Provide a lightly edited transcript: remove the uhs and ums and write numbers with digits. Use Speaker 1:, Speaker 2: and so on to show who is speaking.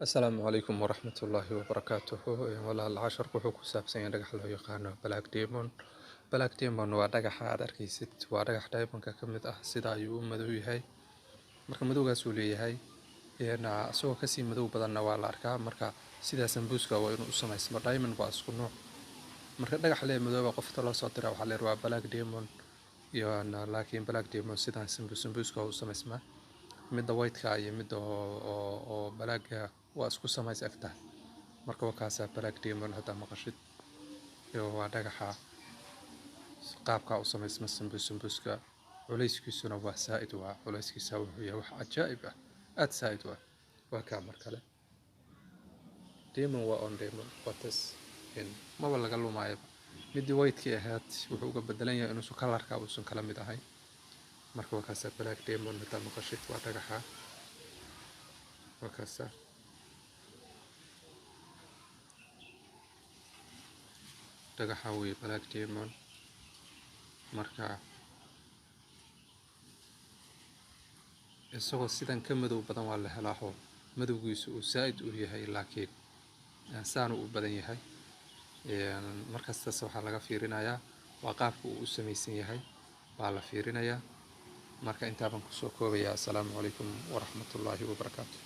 Speaker 1: السلام عليكم ورحمة الله وبركاته. walaal casharku wuxuu ku saabsan yahay dhagax loo yaqaano black diamond. Black diamond waa dhagaxa aad arkaysid, waa dhagax diamondka ka mid ah. Sida ayuu u madow yahay, marka madowgaas uu leeyahay asagoo kasii madow badanna waa la arkaa. marka sidaa sambuuska waa inuu u samaysmo. Diamond waa isku nooc, marka dhagax lee madowga qofta loo soo diraa waxaa leeyahay waa black diamond laakiin black diamond sidaan sambuuska u samaysmaa. midda white-ka iyo midda oo black-ga waa isku samays egtahay. marka waa kaasa black diamond hadda maqashid waa dhagaxa qaabka u samaysma sambuuska. culayskiisuna waa saa'id, waa culayskiisa wuxuu yahay wax cajaa'ib ah, aad saa'id waa kaa. mar kale diamond waa on diamond watas maba laga lumaayo. midii white-ki ahayd wuxuu uga bedelan yahay inuusan kalarka uusan kala mid ahayn. marka waa kaasa black diamond hadda maqashid waa dhagaxa waa kaasa dhagaxa wey black diamond. marka isagoo sidan ka madow badan waa la helaaho madowgiisu uu saa'id u yahay, laakiin saanu u badan yahay. markastaas waxaa laga fiirinayaa waa qaabka uu u samaysan yahay waa la fiirinayaa. marka intaa baan kusoo koobayaa. Assalaamu calaykum waraxmatullaahi wabarakaatu.